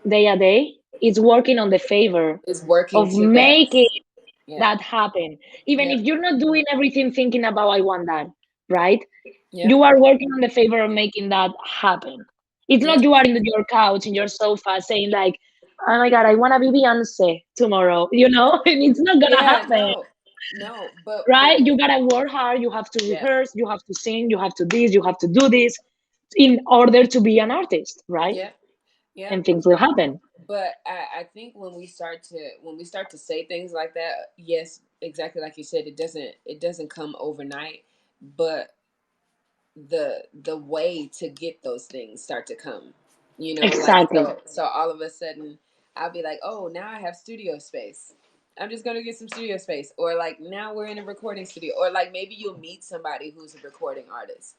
day a day is working on the favor it's working of to that. making Yeah. that happen, even if Yep. you're not doing everything thinking about I want that, right? Yep. You are working on the favor of making that happen. It's not Yep. you are in your couch in your sofa saying like, oh my god, I want to be Beyonce tomorrow, and it's not gonna Yeah. happen. No. No. But Right, you gotta work hard, you have to yeah. rehearse, you have to sing, you have to this, you have to do this in order to be an artist, right? Yeah. Yeah. And things will happen. But I think when we start to say things like that, yes, exactly like you said, it doesn't come overnight, but the way to get those things start to come. Like, Exactly. so all of a sudden I'll be like, oh, now I have studio space. I'm just gonna get some studio space. Or like, now we're in a recording studio. Or like, maybe you'll meet somebody who's a recording artist.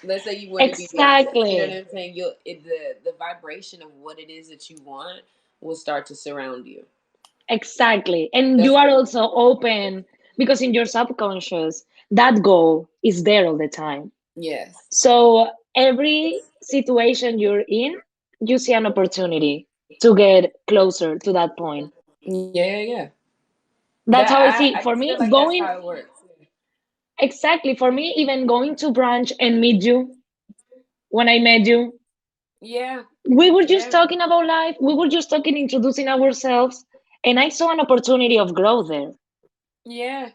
Let's say you want to be Beyonce. You know what Exactly. I'm saying? The vibration of what it is that you want will start to surround you. Exactly. And you That's are also open because in your subconscious, that goal is there all the time. yes. So every situation you're in, you see an opportunity to get closer to that point. Yeah, yeah, yeah. That's how I That see. I For just feel me, like that's going how it works. exactly for me, even going to brunch and meet you when I met you, Yeah, we were just yeah, talking about life. We were just talking, introducing ourselves, and I saw an opportunity of growth there. yeah,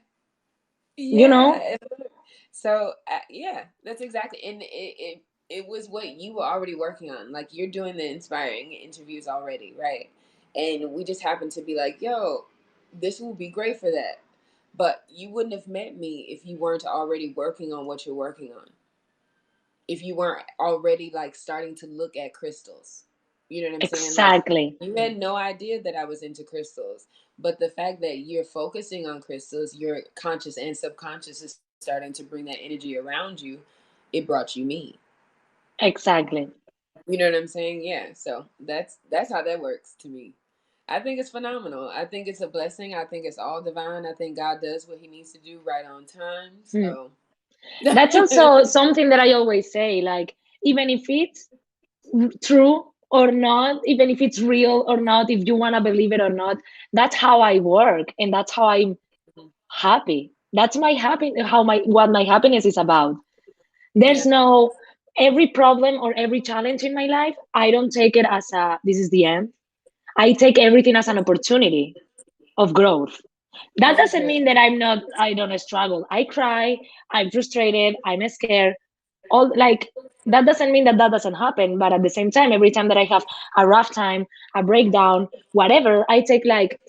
You yeah. know, So yeah, that's exactly, and it was what you were already working on. Like, you're doing the inspiring interviews already, right? And we just happened to be like, yo, this will be great for that. But you wouldn't have met me if you weren't already working on what you're working on. If you weren't already like starting to look at crystals. You know what I'm saying? Like, exactly, you had no idea that I was into crystals, but the fact that you're focusing on crystals, your conscious and subconscious is starting to bring that energy around you. It brought you me. exactly. You know what I'm saying? Yeah. So that's how that works to me. I think it's phenomenal. I think it's a blessing. I think it's all divine. I think God does what he needs to do right on time. Hmm. So That's also something that I always say. Like, even if it's true or not, even if it's real or not, if you want to believe it or not, that's how I work, and that's how I'm happy. That's my happy. How my what my happiness is about. There's yeah. no every problem or every challenge in my life. I don't take it as a this is the end. I take everything as an opportunity of growth. That Very doesn't good. mean that I don't struggle. I cry, I'm frustrated, I'm scared. All like that doesn't mean that that doesn't happen. But at the same time, every time that I have a rough time, a breakdown, whatever, I take like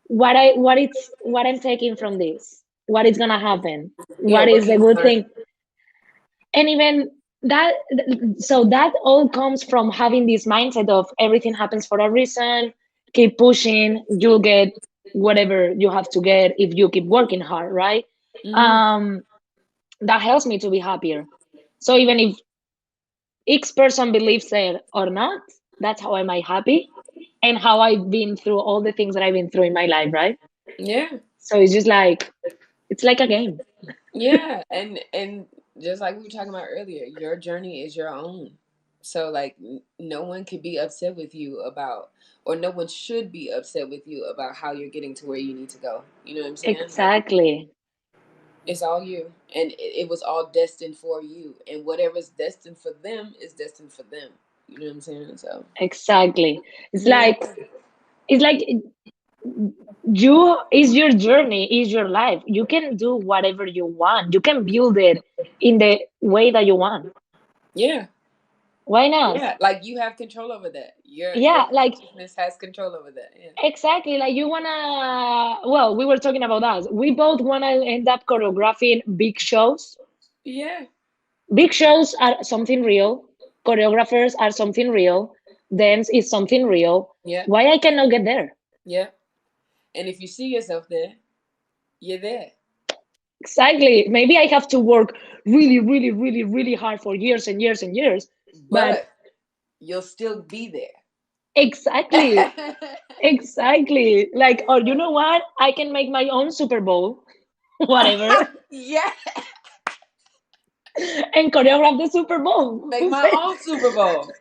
what I'm taking from this, what is gonna happen, Yeah, what what is can the you good learn? thing. And even that, so that all comes from having this mindset of everything happens for a reason. Keep pushing, you'll get whatever you have to get if you keep working hard, right? Mm-hmm. um that helps me to be happier. So even if each person believes it or not, that's how am I happy, and how I've been through all the things that I've been through in my life, right? Yeah. So it's just like, it's like a game. Yeah, and just like we were talking about earlier, your journey is your own. So like no one could be upset with you about, or no one should be upset with you about how you're getting to where you need to go. You know what I'm saying? Like Exactly. it's all you, and it was all destined for you, and whatever's destined for them is destined for them. You know what I'm saying? So Exactly. It's yeah, like, it's like you is your journey, is your life. You can do whatever you want. You can build it in the way that you want. yeah, Why not? yeah. Like you have control over that. Your Yeah, like consciousness has control over that. Yeah, exactly. Like you wanna, well, we were talking about us. We both wanna end up choreographing big shows. yeah, Big shows are something real. Choreographers are something real. Dance is something real. yeah, Why I cannot get there? yeah. And if you see yourself there, you're there. Exactly. Maybe I have to work really, really, really, really hard for years and years and years. But But you'll still be exactly, there. exactly. Like, or you know what? I can make my own Super Bowl, whatever, Yeah. and choreograph the Super Bowl. Make Who my said? own Super Bowl.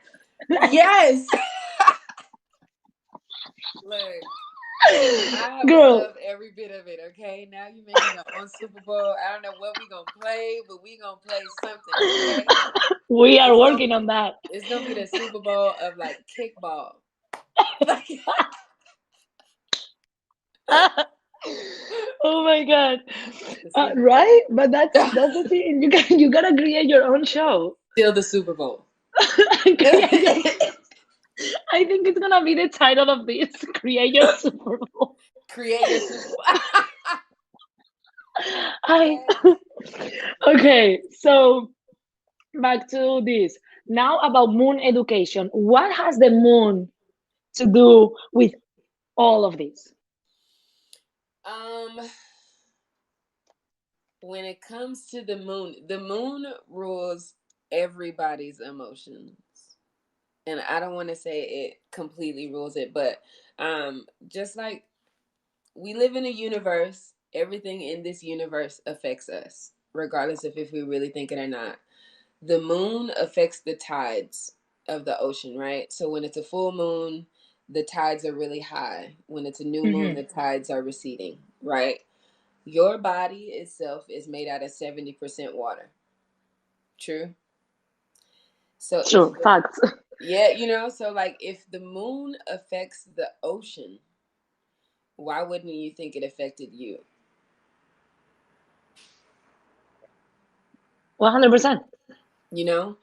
Like, Yes. Look, I would girl, love every bit of it, okay? Now you making your own Super Bowl. I don't know what we gonna play, but we gonna play something, okay? we are It's gonna working on that. it's gonna be the Super Bowl of like kickball. Like Oh my god. the Super Bowl. Right, but that's the thing, you gotta create your own show. Still the Super Bowl. Create your, I think it's gonna be the title of this. Create your Super Bowl. Create your Super Bowl. I Yes. Okay, so back to this. Now about moon education. What has the moon to do with all of this? Um, when it comes to the moon rules everybody's emotions. And I don't want to say it completely rules it, but just like we live in a universe, everything in this universe affects us, regardless of if we really think it or not. The moon affects the tides of the ocean, right? So when it's a full moon, the tides are really high. When it's a new moon, Hmm. the tides are receding, right? Your body itself is made out of 70% water. True. So if True, facts. yeah, so like if the moon affects the ocean, why wouldn't you think it affected you? 100%. You know?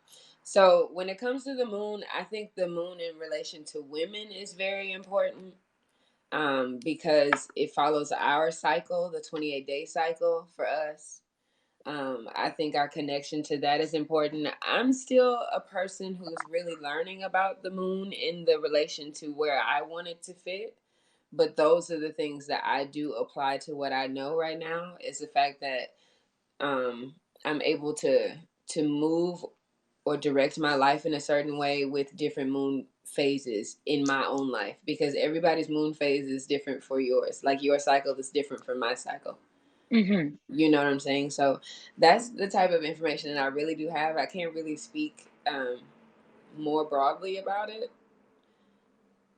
So when it comes to the moon, I think the moon in relation to women is very important, because it follows our cycle, the 28-day cycle for us. I think our connection to that is important. I'm still a person who's really learning about the moon in the relation to where I want it to fit. But those are the things that I do apply to what I know right now is the fact that um, I'm able to move or direct my life in a certain way with different moon phases in my own life because everybody's moon phase is different for yours. Like your cycle is different from my cycle. Hmm. You know what I'm saying? So that's the type of information that I really do have. I can't really speak more broadly about it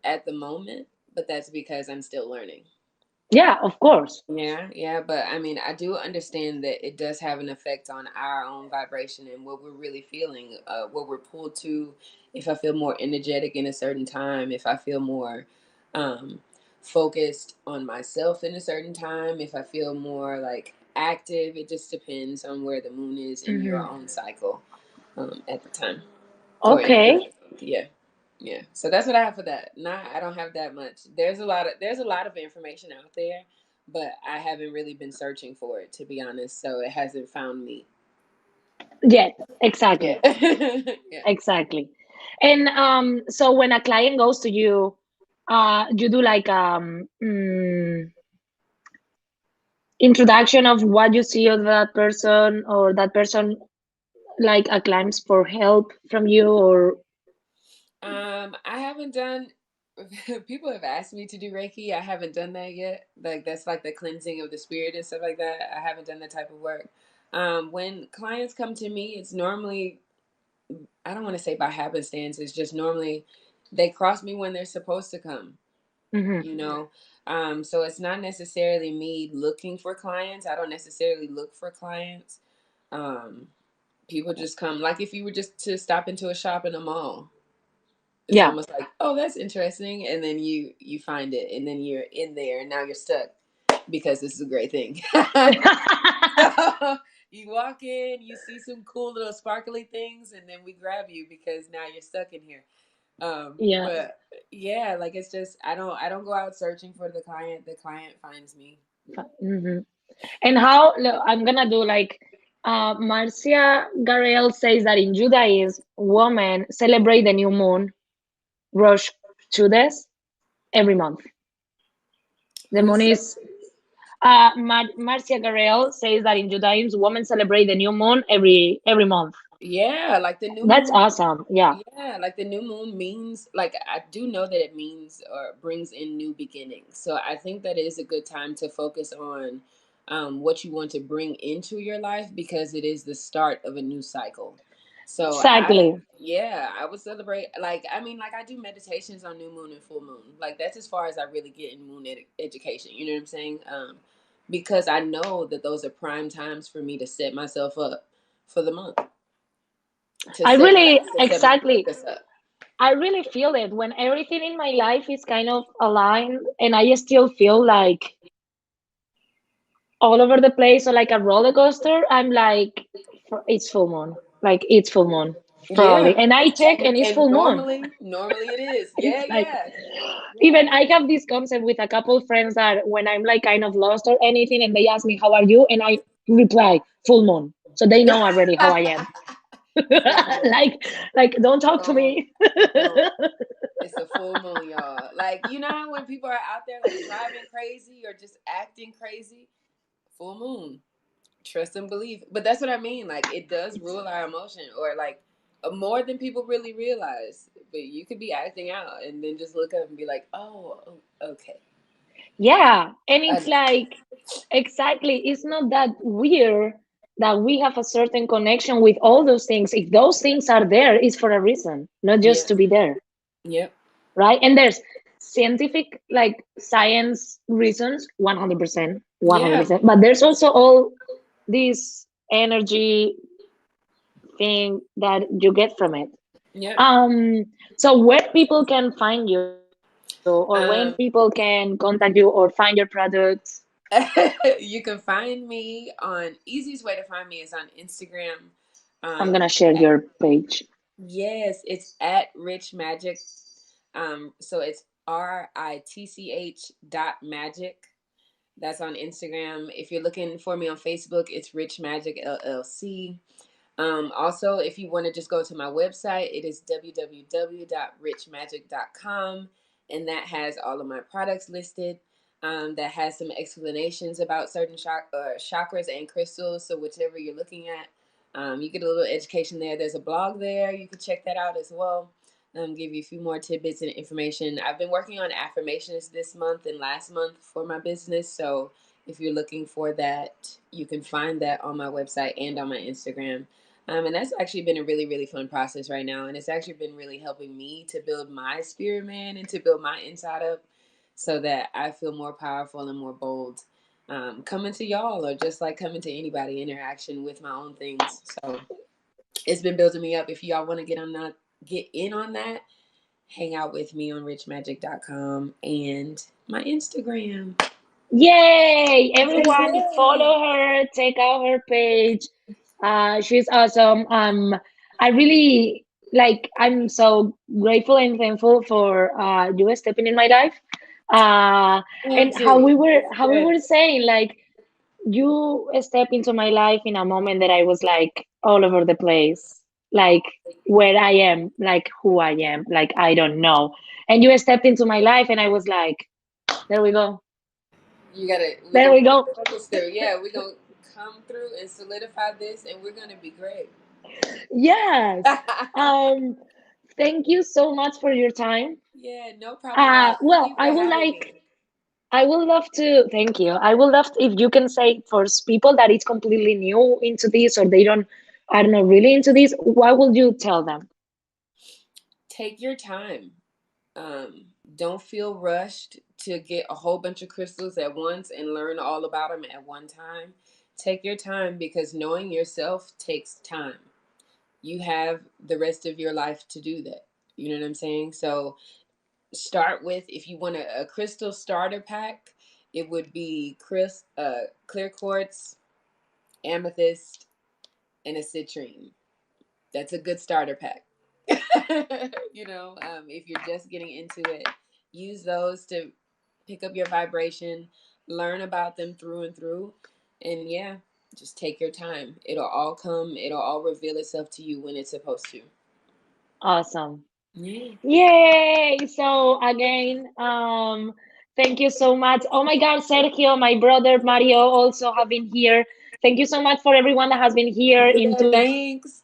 at the moment, but that's because I'm still learning. Yeah, of course. Yeah, yeah, but I mean, I do understand that it does have an effect on our own vibration and what we're really feeling, what we're pulled to. If I feel more energetic in a certain time, if I feel more um, focused on myself in a certain time, if I feel more like active, it just depends on where the moon is in your Hmm. own cycle at the time. Or Okay. yeah, yeah. So that's what I have for that. Not I don't have that much. There's a lot of information out there, but I haven't really been searching for it to be honest. So it hasn't found me. Yeah, Yeah. exactly. Yeah. Exactly. And so when a client goes to you, you do like introduction of what you see of that person, or that person like claims for help from you, or I haven't done. People have asked me to do Reiki. I haven't done that yet. Like that's like the cleansing of the spirit and stuff like that. I haven't done that type of work. When clients come to me, it's normally, I don't want to say by happenstance. It's just normally they cross me when they're supposed to come. Mhm. You know, so it's not necessarily me looking for clients. I don't necessarily look for clients. Um, People just come. Like if you were just to stop into a shop in a mall, it's Yeah. almost like, oh, that's interesting, and then you find it, and then you're in there, and now you're stuck because this is a great thing. So you walk in, you see some cool little sparkly things, and then we grab you because now you're stuck in here. Yeah. But yeah, like it's just I don't go out searching for the client. The client finds me. Mhm. And how I'm gonna do like Marcia Garel says that in Judaism, women celebrate the new moon, Rosh Chodesh, every month. The Who moon said? is Marcia Garel says that in Judaism, women celebrate the new moon every month. Yeah, like the new That's moon. awesome. Yeah. Yeah, like the new moon means, like I do know that it means or brings in new beginnings. So I think that is a good time to focus on what you want to bring into your life because it is the start of a new cycle. So Exactly. yeah, I would celebrate. Like I mean, like I do meditations on new moon and full moon. Like that's as far as I really get in moon education. You know what I'm saying? Because I know that those are prime times for me to set myself up for the month, I really to set my exactly. focus up. I really feel it when everything in my life is kind of aligned, and I still feel like all over the place, or like a roller coaster. I'm like, it's full moon. Like it's full moon, probably. Yeah, And I check, and it's and full moon. normally it is. It's Yeah, like, yeah, yeah, even I have this concept with a couple friends that when I'm like kind of lost or anything, and they ask me how are you, and I reply full moon, so they know already how I am. full moon. like, don't talk to Don't me. don't. It's a full moon, y'all. Like you know how when people are out there like driving crazy or just acting crazy, full moon. Trust and believe. But that's what I mean. Like it does rule our emotion, or like more than people really realize. But you could be acting out and then just look up and be like, oh, okay. Yeah, and it's I, like exactly, it's not that weird that we have a certain connection with all those things. If those things are there, it's for a reason, not just yeah. to be there, Yep. right? And there's scientific, like science reasons, 100%, Yeah. 100%. But there's also all this energy thing that you get from it. Yep. Um, so where people can find you, or when people can Um, contact you or find your products. you can find me on easiest way to find me is on Instagram. I'm gonna Um, share at, your page. yes, it's at Rich Magic. So it's RITCH dot magic. That's on Instagram. If you're looking for me on Facebook, it's Rich Magic LLC. Also, if you want to just go to my website, it is www.richmagic.com, and that has all of my products listed. That has some explanations about certain chakras and crystals. So, whichever you're looking at, you get a little education there. There's a blog there. You can check that out as well. Give you a few more tidbits and information. I've been working on affirmations this month and last month for my business. So, if you're looking for that, you can find that on my website and on my Instagram. And that's actually been a really, really fun process right now. And it's actually been really helping me to build my spirit man and to build my inside up so that I feel more powerful and more bold coming to y'all or just like coming to anybody interaction with my own things. So it's been building me up. If y'all want to get in on that, hang out with me on richmagic.com and my Instagram. Yay! Everyone Yay! follow her, check out her page. She's awesome. I really like, I'm so grateful and thankful for you stepping in my life. I am And too. It's how we good. were saying, like, you stepped into my life in a moment that I was like all over the place, like where I am, like who I am, like I don't know. And you stepped into my life, and I was like, there we go, we there gonna we go. talk this through. Yeah, we gonna come through and solidify this, and we're gonna be great. Yes. Um, thank you so much for your time. Yeah, no problem at all. Thank Well, you for having me. I would love to, thank you. I would love if you can say for people that it's completely new into this or they don't, I don't know, really into this, what would you tell them? Take your time. Don't feel rushed to get a whole bunch of crystals at once and learn all about them at one time. Take your time because knowing yourself takes time. You have the rest of your life to do that. You know what I'm saying? So start with, if you want a crystal starter pack, it would be clear quartz, amethyst, and a citrine. That's a good starter pack. If you're just getting into it, use those to pick up your vibration, learn about them through and through, and yeah, just take your time. It'll all reveal itself to you when it's supposed to. Awesome. Yeah. Yay! So again, thank you so much. Oh my God, Sergio, my brother Mario also have been here. Thank you so much for everyone that has been here in Yeah, Twitch, in thanks.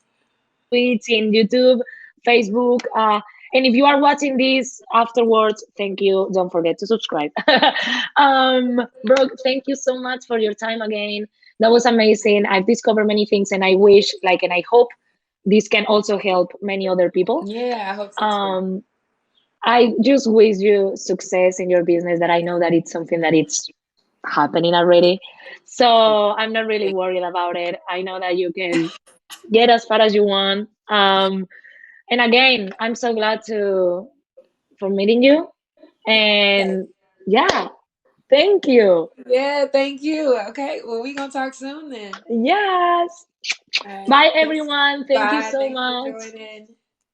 YouTube, Facebook. And if you are watching this afterwards, thank you. Don't forget to subscribe. Brooke, thank you so much for your time again. That was amazing. I've discovered many things, and I wish, like, and I hope this can also help many other people. Yeah, I hope so too. Um, I just wish you success in your business, that I know that it's something that it's happening already. So I'm not really worried about it. I know that you can get as far as you want. And again, I'm so glad to for meeting you. Yes. And yeah, thank you. Yeah, thank you. Okay, well, we gonna talk soon then. Yes. All right. Bye Thanks. everyone. Thank you Bye. so Thanks for much. joining.